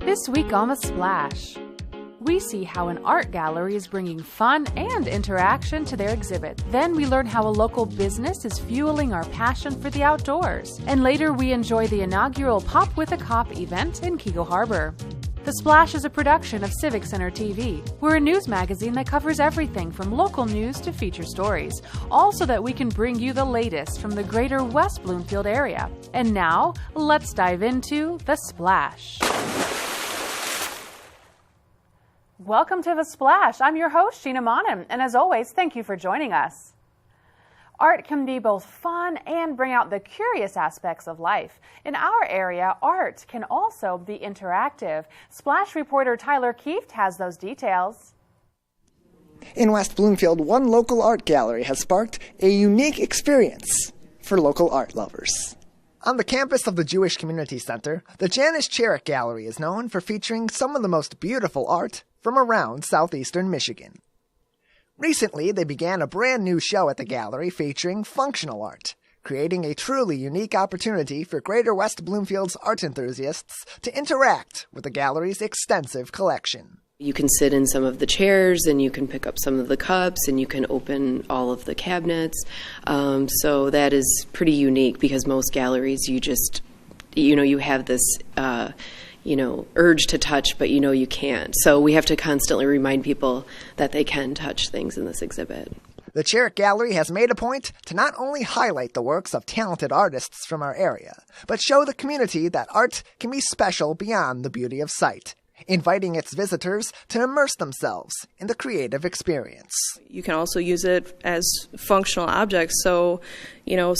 This week on The Splash, we see how an art gallery is bringing fun and interaction to their exhibit. Then we learn how a local business is fueling our passion for the outdoors. And later we enjoy the inaugural Pop with a Cop event in Keego Harbor. The Splash is a production of Civic Center TV. We're a news magazine that covers everything from local news to feature stories, all so that we can bring you the latest from the greater West Bloomfield area. And now, let's dive into The Splash. Welcome to The Splash. I'm your host, Sheena Monnin, and as always, thank you for joining us. Art can be both fun and bring out the curious aspects of life. In our area, art can also be interactive. Splash reporter Tyler Kieft has those details. In West Bloomfield, one local art gallery has sparked a unique experience for local art lovers. On the campus of the Jewish Community Center, the Janice Charach Gallery is known for featuring some of the most beautiful art from around southeastern Michigan. Recently, they began a brand new show at the gallery featuring functional art, creating a truly unique opportunity for Greater West Bloomfield's art enthusiasts to interact with the gallery's extensive collection. You can sit in some of the chairs and you can pick up some of the cups and you can open all of the cabinets. So that is pretty unique because most galleries you have this urge to touch, but you can't. So we have to constantly remind people that they can touch things in this exhibit. The Charach Gallery has made a point to not only highlight the works of talented artists from our area, but show the community that art can be special beyond the beauty of sight, inviting its visitors to immerse themselves in the creative experience. You can also use it as functional objects. So,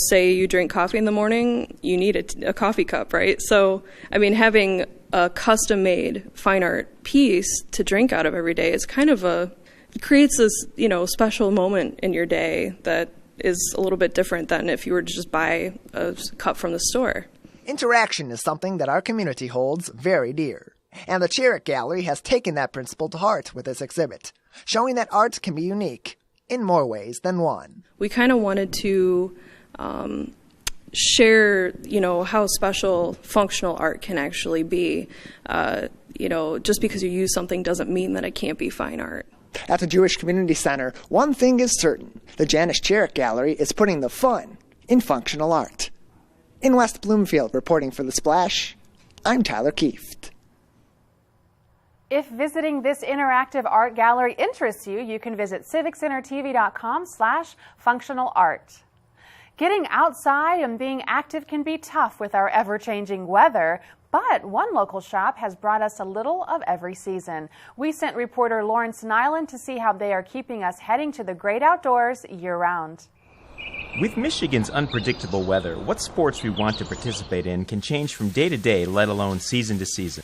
say you drink coffee in the morning, you need a coffee cup, right? So, having a custom-made fine art piece to drink out of every day is it creates this, special moment in your day that is a little bit different than if you were to just buy a cup from the store. Interaction is something that our community holds very dear. And the Charach Gallery has taken that principle to heart with this exhibit, showing that art can be unique in more ways than one. We kind of wanted to share, how special functional art can actually be. Just because you use something doesn't mean that it can't be fine art. At the Jewish Community Center, one thing is certain. The Janice Charach Gallery is putting the fun in functional art. In West Bloomfield, reporting for The Splash, I'm Tyler Kieft. If visiting this interactive art gallery interests you, you can visit civiccentertv.com/functionalart. Getting outside and being active can be tough with our ever-changing weather, but one local shop has brought us a little of every season. We sent reporter Lawrence Nyland to see how they are keeping us heading to the great outdoors year-round. With Michigan's unpredictable weather, what sports we want to participate in can change from day to day, let alone season to season.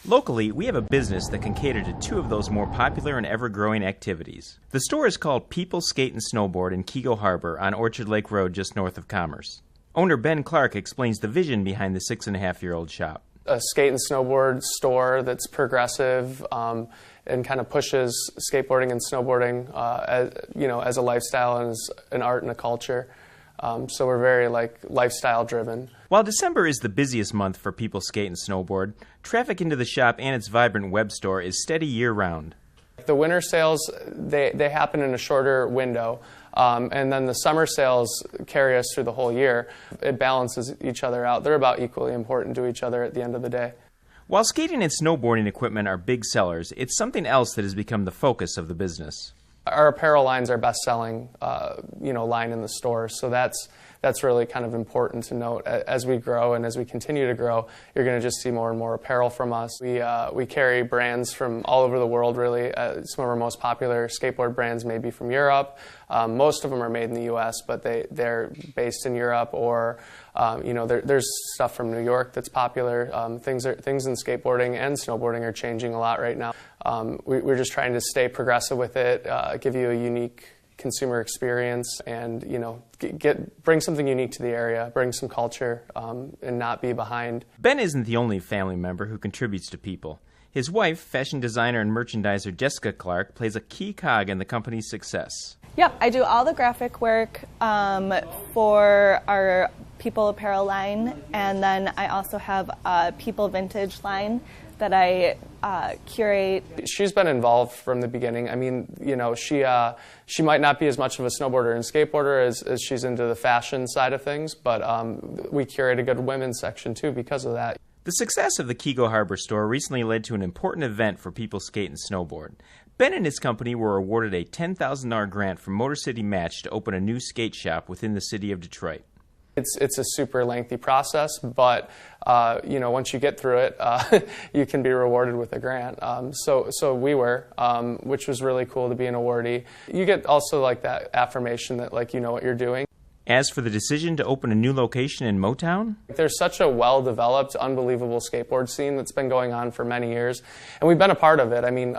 Locally, we have a business that can cater to two of those more popular and ever-growing activities. The store is called People Skate and Snowboard in Keego Harbor on Orchard Lake Road just north of Commerce. Owner Ben Clark explains the vision behind the 6.5-year-old shop. A skate and snowboard store that's progressive and kind of pushes skateboarding and snowboarding as a lifestyle and as an art and a culture. So we're very lifestyle driven. While December is the busiest month for People Skate and Snowboard, traffic into the shop and its vibrant web store is steady year-round. The winter sales, they happen in a shorter window, and then the summer sales carry us through the whole year. It balances each other out. They're about equally important to each other at the end of the day. While skating and snowboarding equipment are big sellers, it's something else that has become the focus of the business. Our apparel line's our best-selling, line in the store. So that's really kind of important to note. As we grow and as we continue to grow, you're going to just see more and more apparel from us. We carry brands from all over the world, really. Some of our most popular skateboard brands may be from Europe. Most of them are made in the U.S., but they're based in Europe, or there's stuff from New York that's popular. Things in skateboarding and snowboarding are changing a lot right now. We're just trying to stay progressive with it, give you a unique consumer experience, and bring something unique to the area, bring some culture, and not be behind. Ben isn't the only family member who contributes to People. His wife, fashion designer and merchandiser Jessica Clark, plays a key cog in the company's success. Yep, I do all the graphic work for our People apparel line, and then I also have a People vintage line that I curate. She's been involved from the beginning. I mean, you know, she might not be as much of a snowboarder and skateboarder as she's into the fashion side of things, but we curate a good women's section too because of that. The success of the Keego Harbor store recently led to an important event for people skate and snowboard. Ben and his company were awarded a $10,000 grant from Motor City Match to open a new skate shop within the city of Detroit. It's a super lengthy process, but you know, once you get through it, you can be rewarded with a grant. So we were, which was really cool to be an awardee. You get also like that affirmation that like you know what you're doing. As for the decision to open a new location in Motown, there's such a well-developed, unbelievable skateboard scene that's been going on for many years, and we've been a part of it. I mean,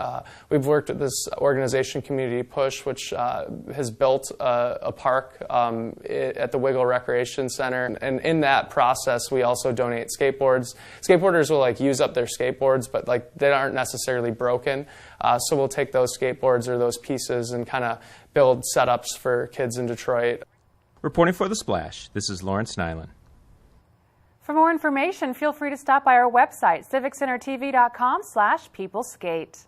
we've worked with this organization, Community Push, which has built a park at the Wiggle Recreation Center, and in that process, we also donate skateboards. Skateboarders will like use up their skateboards, but like they aren't necessarily broken, so we'll take those skateboards or those pieces and kind of build setups for kids in Detroit. reporting for The Splash, this is Lawrence Nyland. For more information, feel free to stop by our website, civiccentertv.com/peopleskate.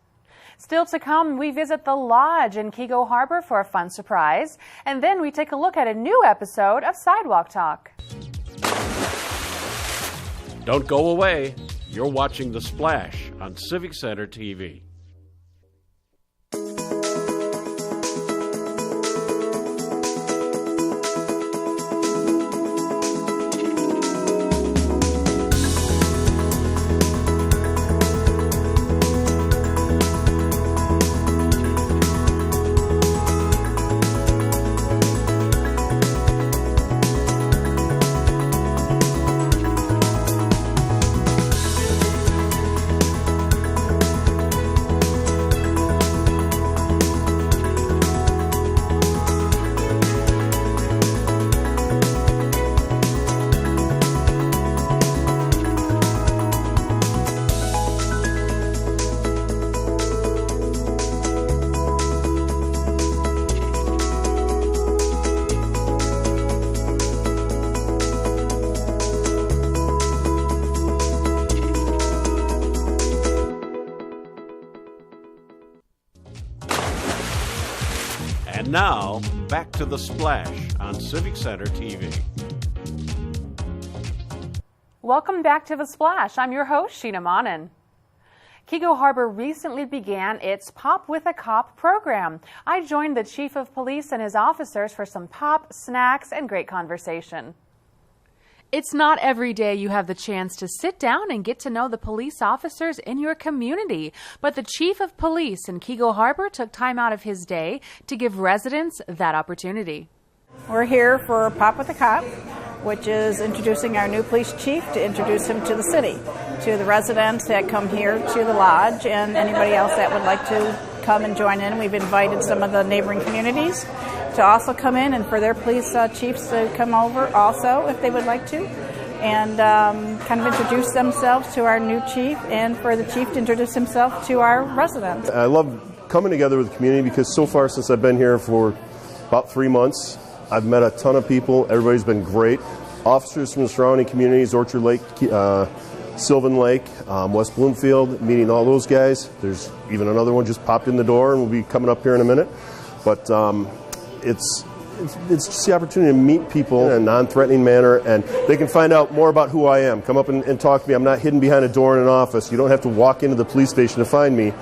Still to come, we visit the Lodge in Keego Harbor for a fun surprise, and then we take a look at a new episode of Sidewalk Talk. Don't go away. You're watching The Splash on Civic Center TV. And now, back to The Splash on Civic Center TV. Welcome back to The Splash. I'm your host, Sheena Monnin. Keego Harbor recently began its Pop with a Cop program. I joined the Chief of Police and his officers for some pop, snacks, and great conversation. It's not every day you have the chance to sit down and get to know the police officers in your community, but the Chief of Police in Keego Harbor took time out of his day to give residents that opportunity. We're here for Pop with a Cop, which is introducing our new police chief to introduce him to the city, to the residents that come here to the lodge, and anybody else that would like to come and join in. We've invited some of the neighboring communities to also come in, and for their police chiefs to come over also if they would like to, and kind of introduce themselves to our new chief, and for the chief to introduce himself to our residents. I love coming together with the community because so far since I've been here for about 3 months, I've met a ton of people. Everybody's been great. Officers from the surrounding communities, Orchard Lake, Sylvan Lake, West Bloomfield, meeting all those guys. There's even another one just popped in the door and will be coming up here in a minute. But it's just the opportunity to meet people in a non-threatening manner, and they can find out more about who I am. Come up and talk to me. I'm not hidden behind a door in an office. You don't have to walk into the police station to find me.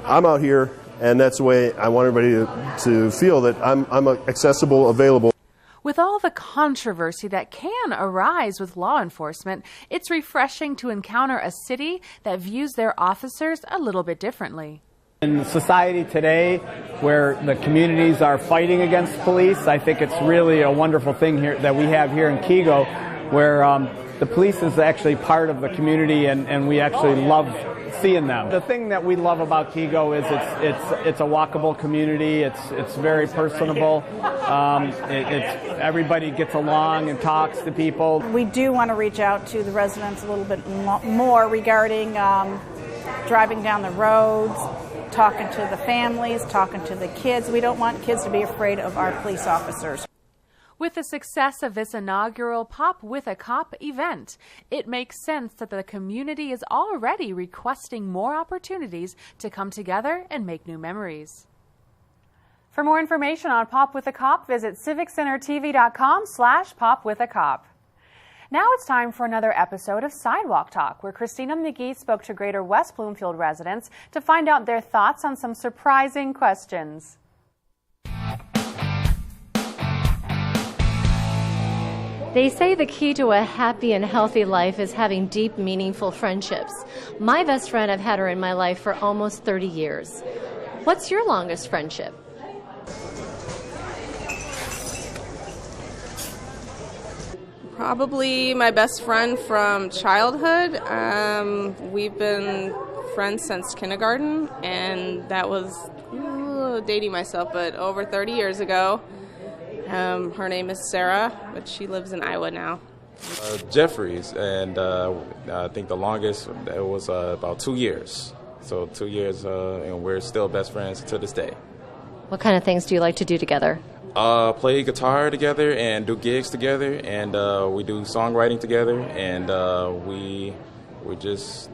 I'm out here, and that's the way I want everybody to feel, that I'm accessible, available. With all the controversy that can arise with law enforcement, it's refreshing to encounter a city that views their officers a little bit differently. In society today, where the communities are fighting against police, I think it's really a wonderful thing here that we have here in Keego, where the police is actually part of the community, and we actually love seeing them. The thing that we love about Keego is it's a walkable community. It's very personable. Everybody gets along and talks to people. We do want to reach out to the residents a little bit more regarding driving down the roads, talking to the families, talking to the kids. We don't want kids to be afraid of our police officers. With the success of this inaugural Pop with a Cop event, it makes sense that the community is already requesting more opportunities to come together and make new memories. For more information on Pop with a Cop, visit civiccentertv.com/popwithacop. Now it's time for another episode of Sidewalk Talk, where Christina McGee spoke to Greater West Bloomfield residents to find out their thoughts on some surprising questions. They say the key to a happy and healthy life is having deep, meaningful friendships. My best friend, I've had her in my life for almost 30 years. What's your longest friendship? Probably my best friend from childhood. We've been friends since kindergarten, and that was, dating myself, but over 30 years ago. Her name is Sarah, but she lives in Iowa now. Jeffries, and I think the longest, it was about 2 years. So 2 years, and we're still best friends to this day. What kind of things do you like to do together? Play guitar together and do gigs together, and we do songwriting together, and we just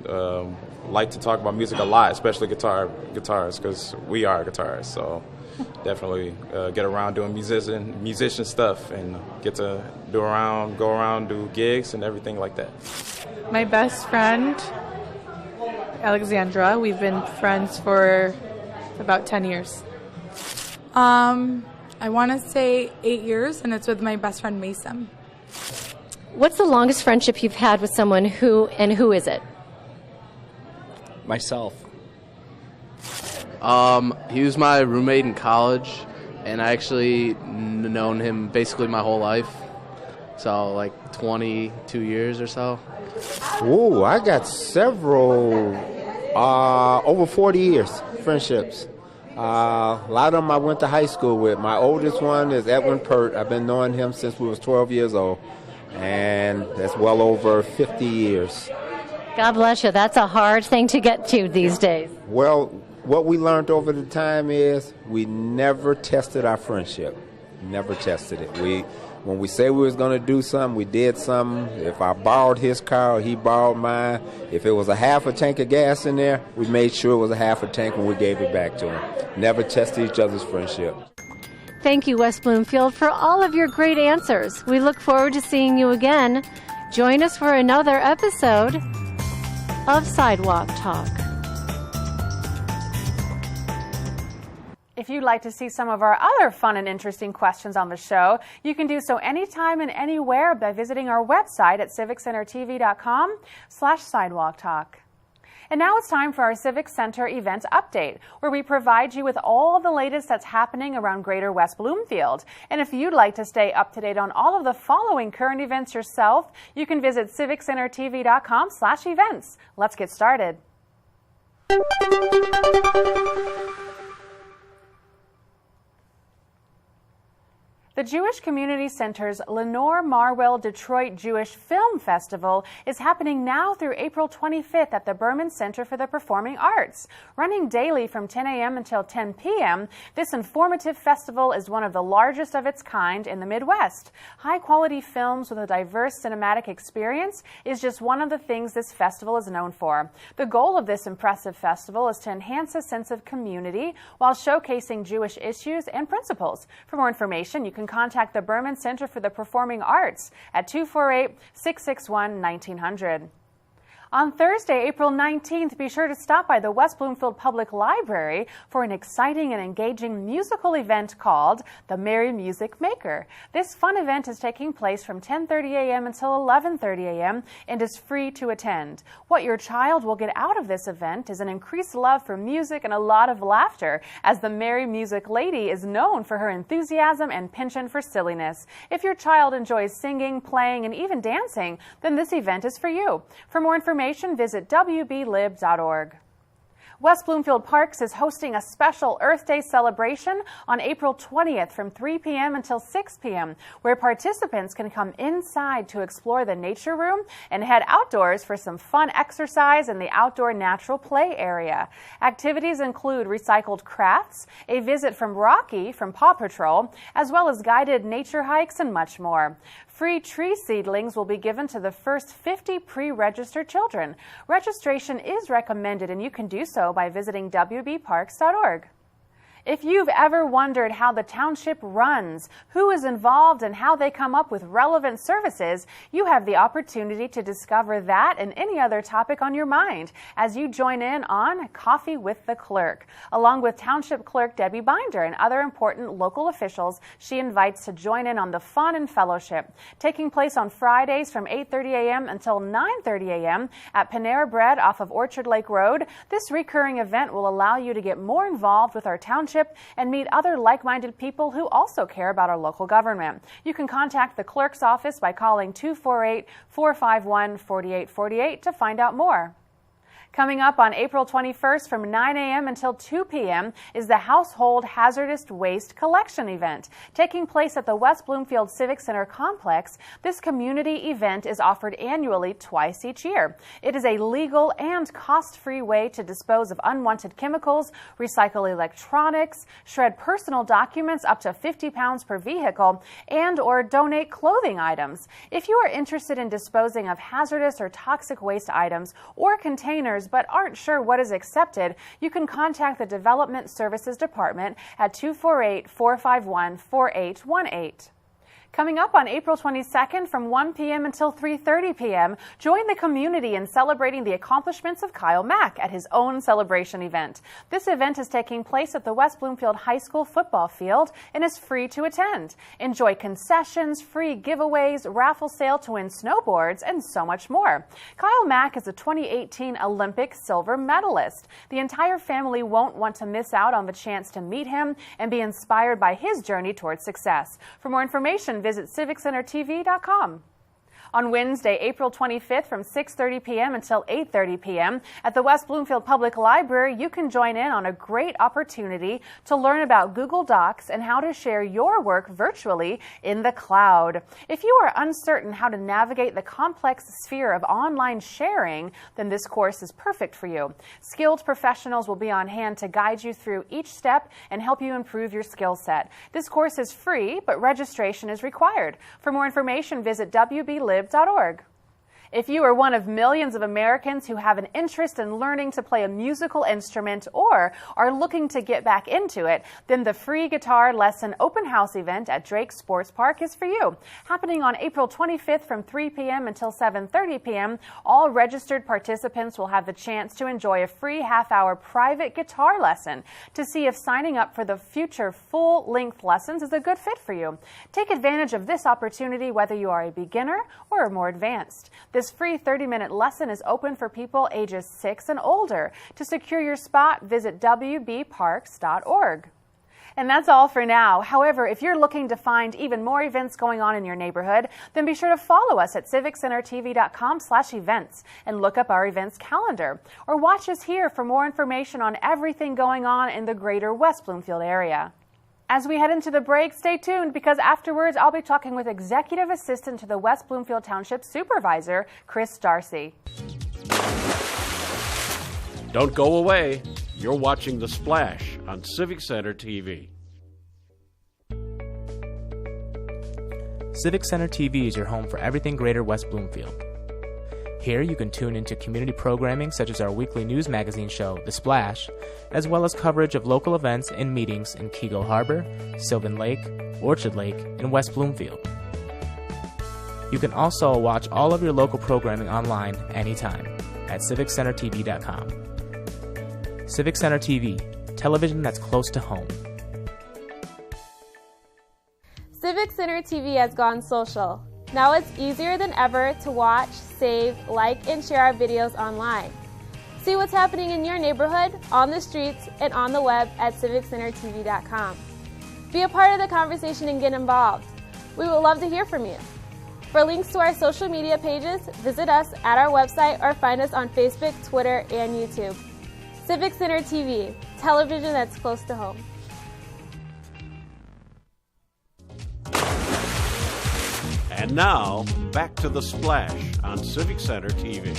like to talk about music a lot, especially guitars, because we are guitarists. So definitely get around doing musician stuff, and get to go around, do gigs and everything like that. My best friend, Alexandra, we've been friends for about 10 years. I want to say 8 years, and it's with my best friend Mason. What's the longest friendship you've had with someone, who is it? Myself. He was my roommate in college, and I actually known him basically my whole life. So like 22 years or so. Ooh, I got several, over 40 years friendships. A lot of them I went to high school with. My oldest one is Edwin Pert. I've been knowing him since we was 12 years old, and that's well over 50 years. God bless you. That's a hard thing to get to these days. Well, what we learned over the time is we never tested our friendship. Never tested it. When we say we was going to do something, we did something. If I borrowed his car or he borrowed mine, if it was a half a tank of gas in there, we made sure it was a half a tank when we gave it back to him. Never tested each other's friendship. Thank you, West Bloomfield, for all of your great answers. We look forward to seeing you again. Join us for another episode of Sidewalk Talk. If you'd like to see some of our other fun and interesting questions on the show, you can do so anytime and anywhere by visiting our website at civiccentertv.com/sidewalktalk. And now it's time for our Civic Center event update, where we provide you with all of the latest that's happening around Greater West Bloomfield. And if you'd like to stay up to date on all of the following current events yourself, you can visit civiccentertv.com/events. Let's get started. The Jewish Community Center's Lenore Marwell Detroit Jewish Film Festival is happening now through April 25th at the Berman Center for the Performing Arts. Running daily from 10 a.m. until 10 p.m., this informative festival is one of the largest of its kind in the Midwest. High-quality films with a diverse cinematic experience is just one of the things this festival is known for. The goal of this impressive festival is to enhance a sense of community while showcasing Jewish issues and principles. For more information, you can contact the Berman Center for the Performing Arts at 248-661-1900. On Thursday, April 19th, be sure to stop by the West Bloomfield Public Library for an exciting and engaging musical event called The Merry Music Maker. This fun event is taking place from 10:30 a.m. until 11:30 a.m. and is free to attend. What your child will get out of this event is an increased love for music and a lot of laughter, as the Merry Music Lady is known for her enthusiasm and penchant for silliness. If your child enjoys singing, playing, and even dancing, then this event is for you. For more information, visit wblib.org. West Bloomfield Parks is hosting a special Earth Day celebration on April 20th from 3 p.m. until 6 p.m., where participants can come inside to explore the nature room and head outdoors for some fun exercise in the outdoor natural play area. Activities include recycled crafts, a visit from Rocky from Paw Patrol, as well as guided nature hikes and much more. Free tree seedlings will be given to the first 50 pre-registered children. Registration is recommended, and you can do so by visiting wbparks.org. If you've ever wondered how the township runs, who is involved, and how they come up with relevant services, you have the opportunity to discover that and any other topic on your mind as you join in on Coffee with the Clerk. Along with Township Clerk Debbie Binder and other important local officials, she invites to join in on the fun and fellowship. Taking place on Fridays from 8:30 a.m. until 9:30 a.m. at Panera Bread off of Orchard Lake Road, this recurring event will allow you to get more involved with our township and meet other like-minded people who also care about our local government. You can contact the clerk's office by calling 248-451-4848 to find out more. Coming up on April 21st from 9 a.m. until 2 p.m. is the Household Hazardous Waste Collection event. Taking place at the West Bloomfield Civic Center complex, this community event is offered annually twice each year. It is a legal and cost-free way to dispose of unwanted chemicals, recycle electronics, shred personal documents up to 50 pounds per vehicle, and or donate clothing items. If you are interested in disposing of hazardous or toxic waste items or containers but aren't sure what is accepted, you can contact the Development Services Department at 248-451-4818. Coming up on April 22nd from 1 p.m. until 3:30 p.m., join the community in celebrating the accomplishments of Kyle Mack at his own celebration event. This event is taking place at the West Bloomfield High School football field and is free to attend. Enjoy concessions, free giveaways, raffle sale to win snowboards, and so much more. Kyle Mack is a 2018 Olympic silver medalist. The entire family won't want to miss out on the chance to meet him and be inspired by his journey towards success. For more information, visit civiccentertv.com. On Wednesday, April 25th from 6:30 p.m. until 8:30 p.m. at the West Bloomfield Public Library, you can join in on a great opportunity to learn about Google Docs and how to share your work virtually in the cloud. If you are uncertain how to navigate the complex sphere of online sharing, then this course is perfect for you. Skilled professionals will be on hand to guide you through each step and help you improve your skill set. This course is free, but registration is required. For more information, visit wblib.org. If you are one of millions of Americans who have an interest in learning to play a musical instrument or are looking to get back into it, then the free guitar lesson open house event at Drake Sports Park is for you. Happening on April 25th from 3 p.m. until 7:30 p.m., all registered participants will have the chance to enjoy a free half-hour private guitar lesson to see if signing up for the future full-length lessons is a good fit for you. Take advantage of this opportunity whether you are a beginner or more advanced. This free 30-minute lesson is open for people ages 6 and older. To secure your spot, visit wbparks.org. And that's all for now. However, if you're looking to find even more events going on in your neighborhood, then be sure to follow us at civiccentertv.com/events and look up our events calendar. Or watch us here for more information on everything going on in the greater West Bloomfield area. As we head into the break, stay tuned because afterwards I'll be talking with Executive Assistant to the West Bloomfield Township Supervisor, Kris D'Arcy. Don't go away. You're watching The Splash on Civic Center TV. Civic Center TV is your home for everything greater West Bloomfield. Here you can tune into community programming such as our weekly news magazine show, The Splash, as well as coverage of local events and meetings in Keego Harbor, Sylvan Lake, Orchard Lake, and West Bloomfield. You can also watch all of your local programming online anytime at civiccentertv.com. Civic Center TV, television that's close to home. Civic Center TV has gone social. Now it's easier than ever to watch, save, like, and share our videos online. See what's happening in your neighborhood, on the streets, and on the web at civiccentertv.com. Be a part of the conversation and get involved. We would love to hear from you. For links to our social media pages, visit us at our website or find us on Facebook, Twitter, and YouTube. Civic Center TV, television that's close to home. And now, back to The Splash on Civic Center TV.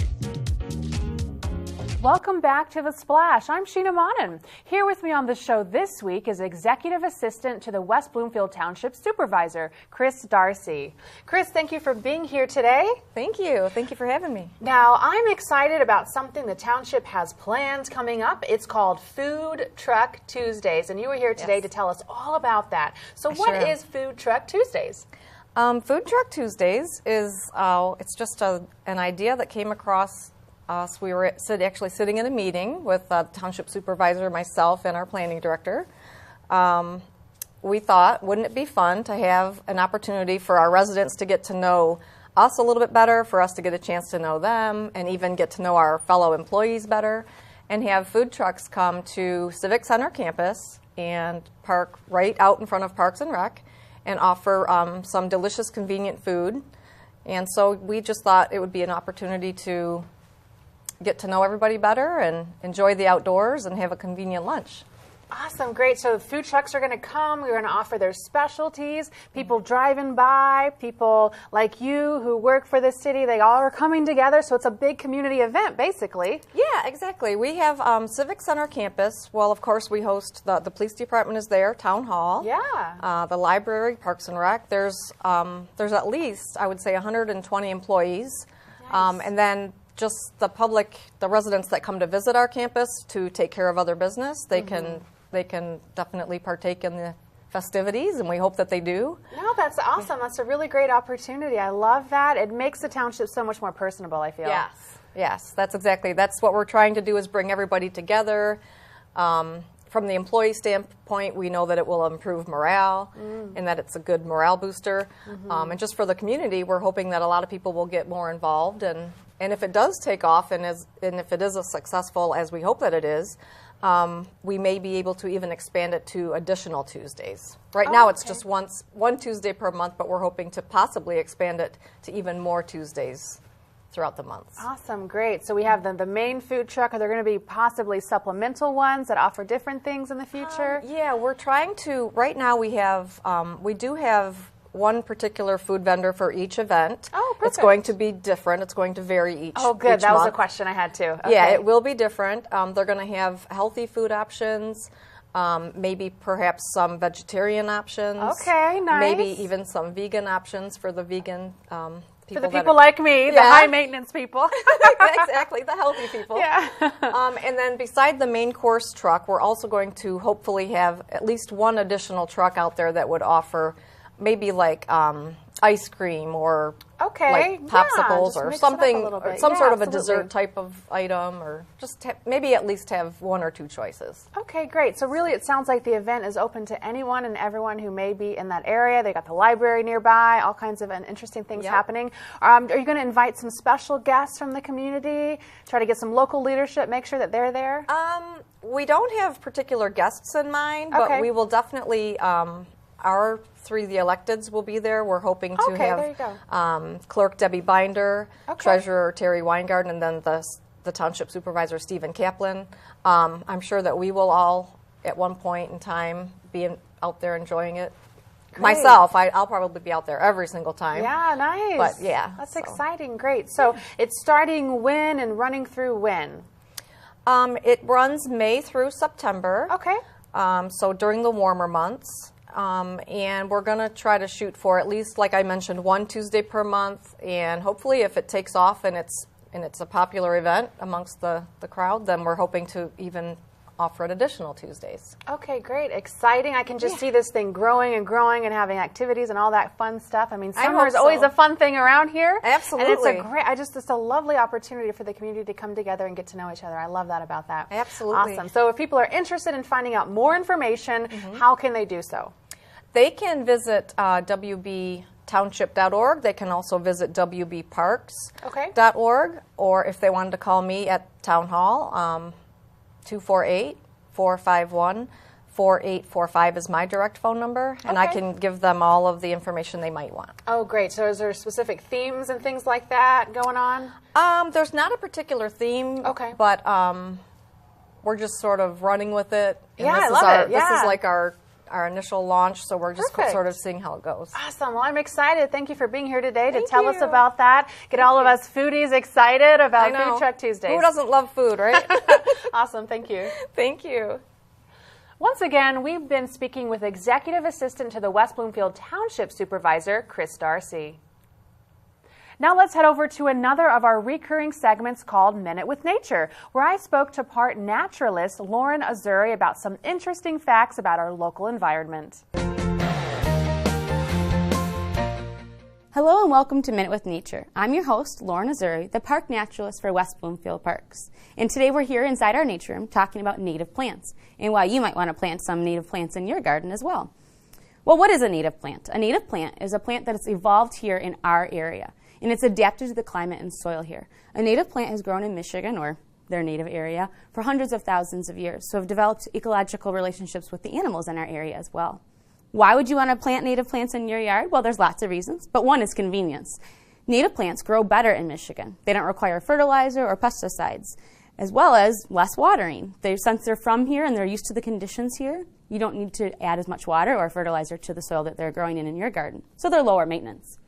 Welcome back to The Splash. I'm Sheena Monnin. Here with me on the show this week is Executive Assistant to the West Bloomfield Township Supervisor, Kris D'Arcy. Kris, thank you for being here today. Thank you. Thank you for having me. Now, I'm excited about something the township has planned coming up. It's called Food Truck Tuesdays, and you were here today to tell us all about that. So what is Food Truck Tuesdays? Food Truck Tuesdays is it's just an idea that came across us. We were actually sitting in a meeting with the township supervisor, myself, and our planning director. We thought, wouldn't it be fun to have an opportunity for our residents to get to know us a little bit better, for us to get a chance to know them, and even get to know our fellow employees better, and have food trucks come to Civic Center campus and park right out in front of Parks and Rec and offer some delicious, convenient food. And so we just thought it would be an opportunity to get to know everybody better and enjoy the outdoors and have a convenient lunch. Awesome, great. So the food trucks are going to come. We're going to offer their specialties. People driving by, people like you who work for the city, they all are coming together. So it's a big community event, basically. Yeah, exactly. We have Civic Center campus. Well, of course, we host the police department is there, town hall. Yeah. The library, Parks and Rec. There's at least, I would say, 120 employees. Nice. And then just the public, the residents that come to visit our campus to take care of other business, they can definitely partake in the festivities, and we hope that they do. No, that's awesome. That's a really great opportunity. I love that. It makes the township so much more personable, I feel. Yes, that's what we're trying to do, is bring everybody together. From the employee standpoint, we know that it will improve morale and that it's a good morale booster. And just for the community, we're hoping that a lot of people will get more involved, and if it does take off and if it is as successful as we hope that it is, we may be able to even expand it to additional Tuesdays. Right now it's just one Tuesday per month, but we're hoping to possibly expand it to even more Tuesdays throughout the months. Awesome, great. So we have the main food truck. Are there going to be possibly supplemental ones that offer different things in the future? Yeah, we're trying to, right now we do have one particular food vendor for each event. Oh, perfect. It's going to be different. It's going to vary each Oh, good. Each that was month. a question I had too. Okay. Yeah, it will be different. They're going to have healthy food options, maybe perhaps some vegetarian options. Okay, nice. Maybe even some vegan options for the vegan people. For the people like me, the high maintenance people. Exactly, the healthy people. Yeah. And then beside the main course truck, we're also going to hopefully have at least one additional truck out there that would offer maybe like ice cream or like popsicles or something, or some sort of a dessert type of item, or just maybe at least have one or two choices. Okay, great. So really it sounds like the event is open to anyone and everyone who may be in that area. They got the library nearby, all kinds of interesting things happening. Are you going to invite some special guests from the community, try to get some local leadership, make sure that they're there? We don't have particular guests in mind, but we will definitely, our the electeds will be there. We're hoping to have Clerk Debbie Binder, Treasurer Terry Weingarten, and then the Township Supervisor Stephen Kaplan. I'm sure that we will all, at one point in time, be out there enjoying it. Great. Myself, I'll probably be out there every single time. Yeah, nice. But yeah. That's exciting. Great. So it's starting when and running through when? It runs May through September. Okay. So during the warmer months. And we're going to try to shoot for at least, like I mentioned, one Tuesday per month. And hopefully if it takes off and it's a popular event amongst the crowd, then we're hoping to even offer it additional Tuesdays. Okay, great. Exciting. I can just see this thing growing and growing and having activities and all that fun stuff. I mean, summer is always a fun thing around here. Absolutely. And it's a lovely opportunity for the community to come together and get to know each other. I love that about that. Absolutely. Awesome. So if people are interested in finding out more information, how can they do so? They can visit wbtownship.org. They can also visit wbparks.org, or if they wanted to call me at Town Hall, 248-451-4845 is my direct phone number, and I can give them all of the information they might want. Oh, great. So is there specific themes and things like that going on? There's not a particular theme, but we're just sort of running with it. And Yeah, this I is love our, it. Yeah. This is like our initial launch, so we're just Perfect. sort of seeing how it goes. Awesome. Well, I'm excited. Thank you for being here today to Thank tell us you. about that. Get all of us foodies excited about I know. Food Truck Tuesdays. Who doesn't love food, right? Awesome. Thank you. Thank you. Once again, we've been speaking with Executive Assistant to the West Bloomfield Township Supervisor, Kris D'Arcy. Now let's head over to another of our recurring segments called Minute with Nature, where I spoke to part naturalist Lauren Azuri about some interesting facts about our local environment. Hello and welcome to Minute with Nature. I'm your host, Lauren Azuri, the park naturalist for West Bloomfield Parks. And today we're here inside our nature room talking about native plants and why you might want to plant some native plants in your garden as well. Well, what is a native plant? A native plant is a plant that has evolved here in our area, and it's adapted to the climate and soil here. A native plant has grown in Michigan, or their native area, for hundreds of thousands of years, so have developed ecological relationships with the animals in our area as well. Why would you want to plant native plants in your yard? Well, there's lots of reasons, but one is convenience. Native plants grow better in Michigan. They don't require fertilizer or pesticides, as well as less watering. Since they're from here and they're used to the conditions here, you don't need to add as much water or fertilizer to the soil that they're growing in your garden, so they're lower maintenance.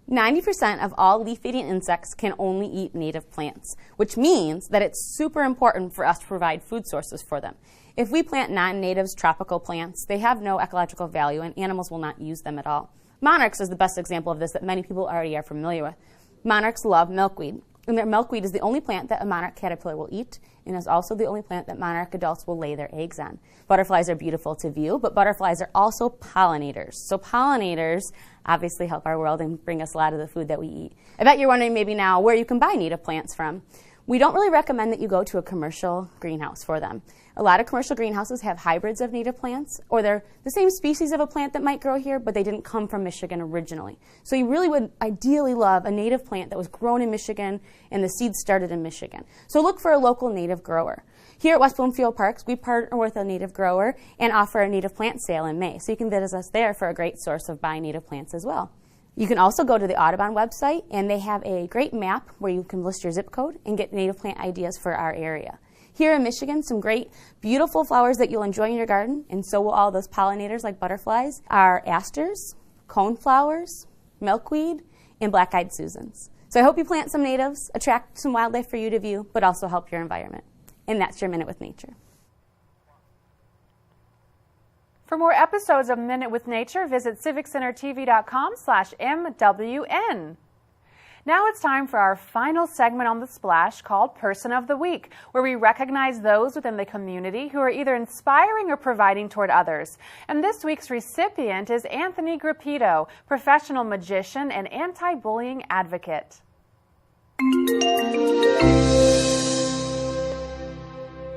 90% of all leaf-eating insects can only eat native plants, which means that it's super important for us to provide food sources for them. If we plant non-natives tropical plants, they have no ecological value and animals will not use them at all. Monarchs is the best example of this that many people already are familiar with. Monarchs love milkweed, and their milkweed is the only plant that a monarch caterpillar will eat, and is also the only plant that monarch adults will lay their eggs on. Butterflies are beautiful to view, but butterflies are also pollinators. So pollinators obviously help our world and bring us a lot of the food that we eat. I bet you're wondering maybe now where you can buy native plants from. We don't really recommend that you go to a commercial greenhouse for them. A lot of commercial greenhouses have hybrids of native plants, or they're the same species of a plant that might grow here, but they didn't come from Michigan originally. So you really would ideally love a native plant that was grown in Michigan and the seeds started in Michigan. So look for a local native grower. Here at West Bloomfield Parks, we partner with a native grower and offer a native plant sale in May. So you can visit us there for a great source of buying native plants as well. You can also go to the Audubon website, and they have a great map where you can list your zip code and get native plant ideas for our area. Here in Michigan, some great, beautiful flowers that you'll enjoy in your garden, and so will all those pollinators like butterflies, are asters, coneflowers, milkweed, and black-eyed Susans. So I hope you plant some natives, attract some wildlife for you to view, but also help your environment. And that's your Minute with Nature. For more episodes of Minute with Nature, visit civiccentertv.com/MWN. Now it's time for our final segment on The Splash called Person of the Week, where we recognize those within the community who are either inspiring or providing toward others. And this week's recipient is Anthony Grappito, professional magician and anti-bullying advocate.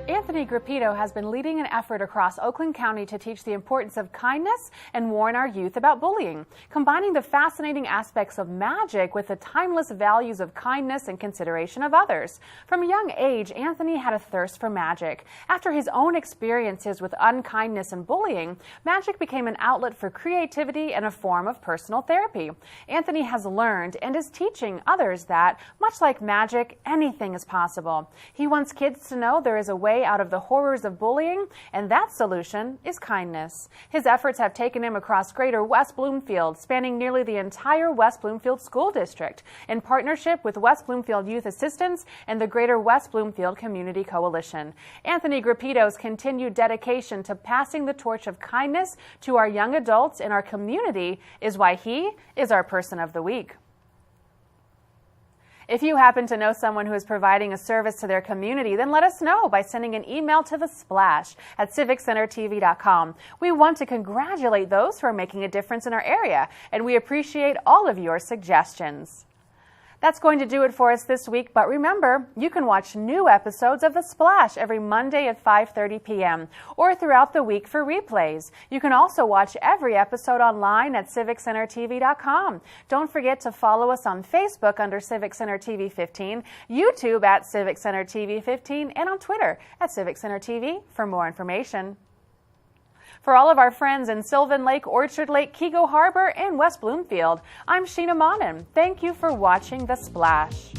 Anthony Grappito has been leading an effort across Oakland County to teach the importance of kindness and warn our youth about bullying, combining the fascinating aspects of magic with the timeless values of kindness and consideration of others. From a young age, Anthony had a thirst for magic. After his own experiences with unkindness and bullying, magic became an outlet for creativity and a form of personal therapy. Anthony has learned and is teaching others that, much like magic, anything is possible. He wants kids to know there is a way out of the horrors of bullying, and that solution is kindness. His efforts have taken him across greater West Bloomfield, spanning nearly the entire West Bloomfield School District, in partnership with West Bloomfield Youth Assistance and the Greater West Bloomfield Community Coalition. Anthony Grappito's continued dedication to passing the torch of kindness to our young adults in our community is why he is our Person of the Week. If you happen to know someone who is providing a service to their community, then let us know by sending an email to thesplash@civiccentertv.com. We want to congratulate those who are making a difference in our area, and we appreciate all of your suggestions. That's going to do it for us this week, but remember, you can watch new episodes of The Splash every Monday at 5:30 p.m. or throughout the week for replays. You can also watch every episode online at civiccentertv.com. Don't forget to follow us on Facebook under Civic Center TV 15, YouTube at Civic Center TV 15, and on Twitter at Civic Center TV for more information. For all of our friends in Sylvan Lake, Orchard Lake, Keego Harbor, and West Bloomfield, I'm Sheena Monnin. Thank you for watching The Splash.